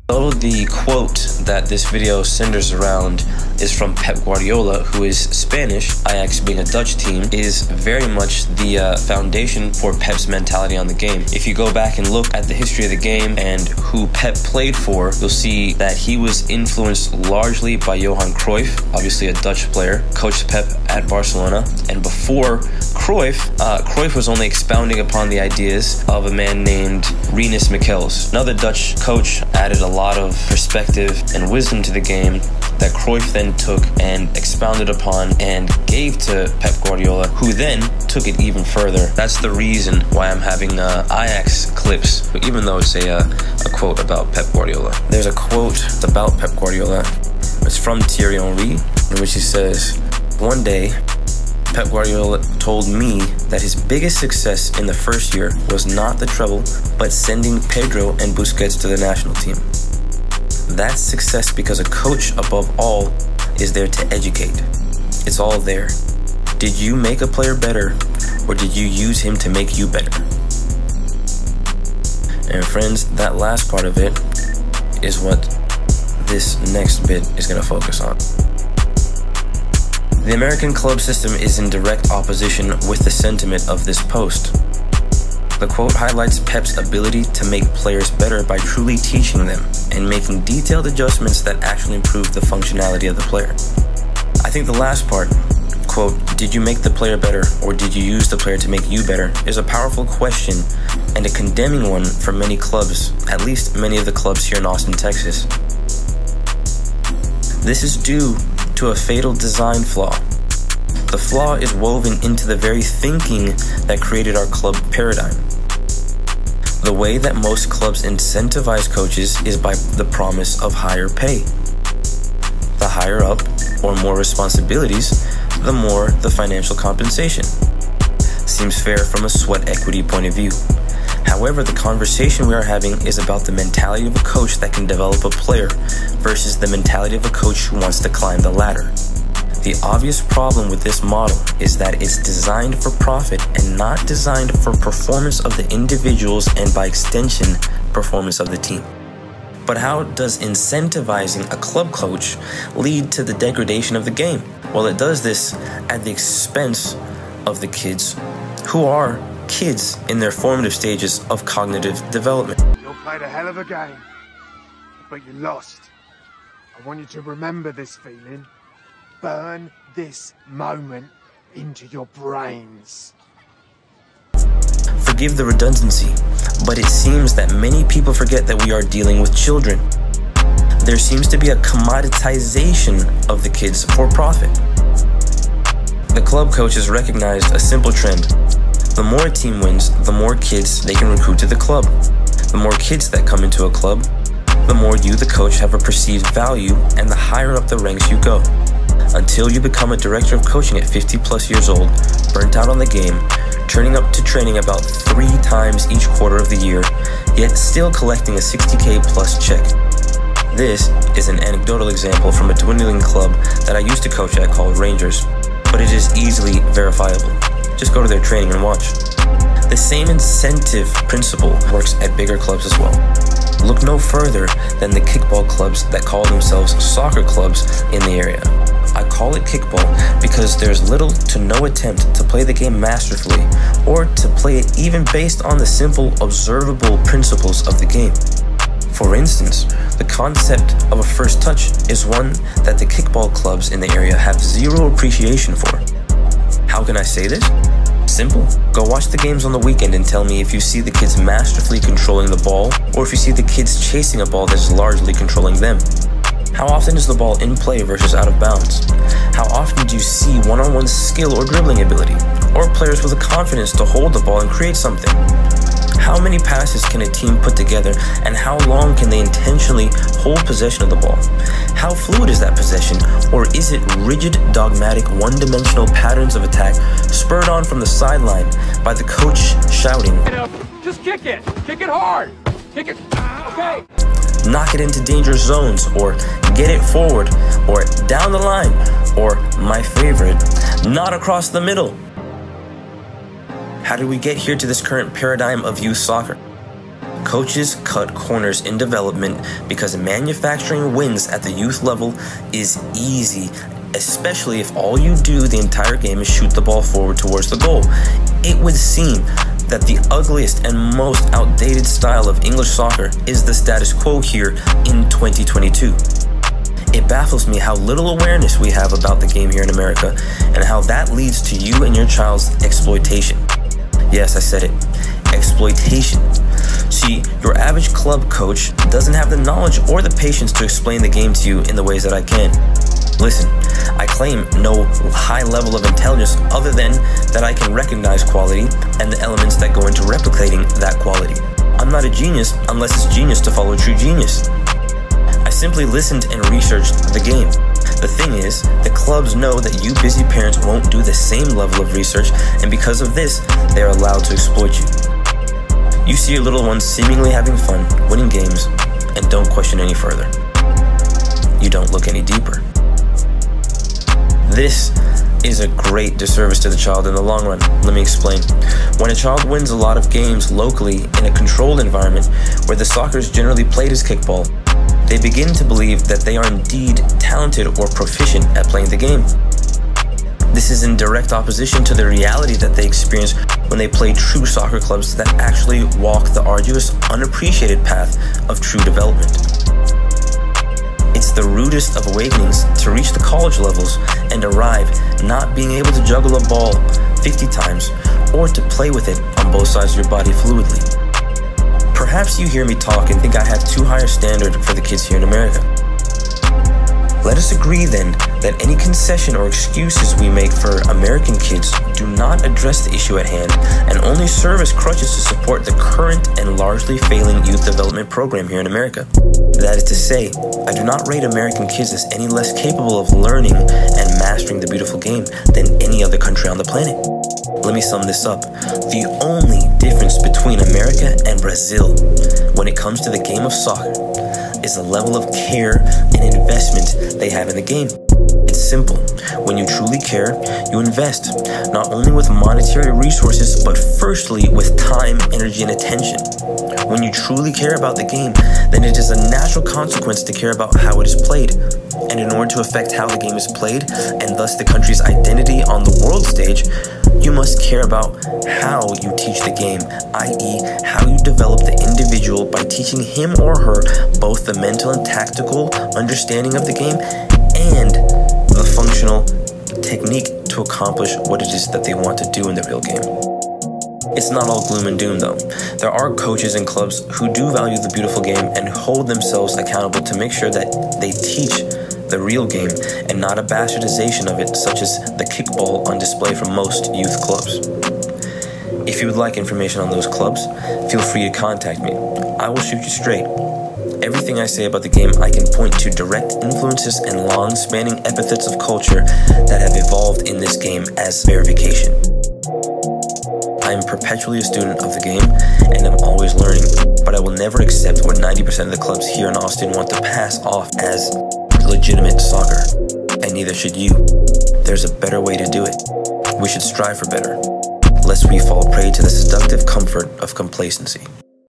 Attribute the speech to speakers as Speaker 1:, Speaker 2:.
Speaker 1: So the quote that this video centers around is from Pep Guardiola, who is Spanish. Ajax, being a Dutch team, is very much the foundation for Pep's mentality on the game. If you go back and look at the history of the game and who Pep played for, you'll see that he was influenced largely by Johan Cruyff, obviously a Dutch player, coached Pep at Barcelona. And before Cruyff, Cruyff was only expounding upon the ideas of a man named Rinus Michels. Another Dutch coach added a lot of perspective and wisdom to the game that Cruyff then took and expounded upon and gave to Pep Guardiola, who then took it even further. That's the reason why I'm having Ajax clips, even though it's a quote about Pep Guardiola. There's a quote about Pep Guardiola. It's from Thierry Henry, in which he says, "One day, Pep Guardiola told me that his biggest success in the first year was not the treble, but sending Pedro and Busquets to the national team. That's success because a coach, above all, is there to educate. It's all there. Did you make a player better, or did you use him to make you better?" And friends, that last part of it is what this next bit is going to focus on. The American club system is in direct opposition with the sentiment of this post. The quote highlights Pep's ability to make players better by truly teaching them and making detailed adjustments that actually improve the functionality of the player. I think the last part, quote, "Did you make the player better, or did you use the player to make you better?" is a powerful question and a condemning one for many clubs, at least many of the clubs here in Austin, Texas. This is due to a fatal design flaw. The flaw is woven into the very thinking that created our club paradigm. The way that most clubs incentivize coaches is by the promise of higher pay. The higher up, or more responsibilities, the more the financial compensation. Seems fair from a sweat equity point of view. However, the conversation we are having is about the mentality of a coach that can develop a player versus the mentality of a coach who wants to climb the ladder. The obvious problem with this model is that it's designed for profit and not designed for performance of the individuals and, by extension, performance of the team. But how does incentivizing a club coach lead to the degradation of the game? Well, it does this at the expense of the kids, who are kids in their formative stages of cognitive development.
Speaker 2: You played a hell of a game, but you lost. I want you to remember this feeling. Burn this moment into your brains.
Speaker 1: Forgive the redundancy, but it seems that many people forget that we are dealing with children. There seems to be a commoditization of the kids for profit. The club coaches recognized a simple trend. The more a team wins, the more kids they can recruit to the club. The more kids that come into a club, the more you, the coach, have a perceived value, and the higher up the ranks you go. Until you become a director of coaching at 50 plus years old, burnt out on the game, turning up to training about 3 times each quarter of the year, yet still collecting a 60K plus check. This is an anecdotal example from a dwindling club that I used to coach at called Rangers, but it is easily verifiable. Just go to their training and watch. The same incentive principle works at bigger clubs as well. Look no further than the kickball clubs that call themselves soccer clubs in the area. I call it kickball because there's little to no attempt to play the game masterfully or to play it even based on the simple observable principles of the game. For instance, the concept of a first touch is one that the kickball clubs in the area have zero appreciation for. How can I say this? Simple. Go watch the games on the weekend and tell me if you see the kids masterfully controlling the ball or if you see the kids chasing a ball that's largely controlling them. How often is the ball in play versus out of bounds? How often do you see one-on-one skill or dribbling ability? Or players with the confidence to hold the ball and create something? How many passes can a team put together, and how long can they intentionally hold possession of the ball? How fluid is that possession, or is it rigid, dogmatic, one-dimensional patterns of attack spurred on from the sideline by the coach shouting,
Speaker 3: "Just kick it! Kick it hard! Kick it! Okay!"
Speaker 1: Knock it into dangerous zones, or get it forward, or down the line, or my favorite, not across the middle. How did we get here to this current paradigm of youth soccer? Coaches cut corners in development because manufacturing wins at the youth level is easy, especially if all you do the entire game is shoot the ball forward towards the goal. It would seem that the ugliest and most outdated style of English soccer is the status quo here in 2022. It baffles me how little awareness we have about the game here in America and how that leads to you and your child's exploitation. Yes, I said it. Exploitation. See, your average club coach doesn't have the knowledge or the patience to explain the game to you in the ways that I can. Listen, I claim no high level of intelligence other than that I can recognize quality and the elements that go into replicating that quality. I'm not a genius unless it's genius to follow true genius. I simply listened and researched the game. The thing is, the clubs know that you busy parents won't do the same level of research, and because of this, they are allowed to exploit you. You see your little ones seemingly having fun, winning games, and don't question any further. You don't look any deeper. This is a great disservice to the child in the long run. Let me explain. When a child wins a lot of games locally in a controlled environment where the soccer is generally played as kickball, they begin to believe that they are indeed talented or proficient at playing the game. This is in direct opposition to the reality that they experience when they play true soccer clubs that actually walk the arduous, unappreciated path of true development. It's the rudest of awakenings to reach the college levels and arrive not being able to juggle a ball 50 times or to play with it on both sides of your body fluidly. Perhaps you hear me talk and think I have too high a standard for the kids here in America. Let us agree then that any concession or excuses we make for American kids do not address the issue at hand and only serve as crutches to support the current and largely failing youth development program here in America. That is to say, I do not rate American kids as any less capable of learning and mastering the beautiful game than any other country on the planet. Let me sum this up. The only difference between America and Brazil when it comes to the game of soccer is the level of care and investment they have in the game. It's simple. When you truly care, you invest, not only with monetary resources, but firstly with time, energy, and attention. When you truly care about the game, then it is a natural consequence to care about how it is played. And in order to affect how the game is played, and thus the country's identity on the world stage, you must care about how you teach the game, i.e. how you develop the individual by teaching him or her both the mental and tactical understanding of the game and the functional technique to accomplish what it is that they want to do in the real game. It's not all gloom and doom though. There are coaches and clubs who do value the beautiful game and hold themselves accountable to make sure that they teach the real game and not a bastardization of it, such as the kickball on display from most youth clubs. If you would like information on those clubs, feel free to contact me. I will shoot you straight. Everything I say about the game, I can point to direct influences and long-spanning epithets of culture that have evolved in this game as verification. I am perpetually a student of the game, and I'm always learning, but I will never accept what 90% of the clubs here in Austin want to pass off as legitimate soccer, and neither should you. There's a better way to do it. We should strive for better, lest we fall prey to the seductive comfort of complacency.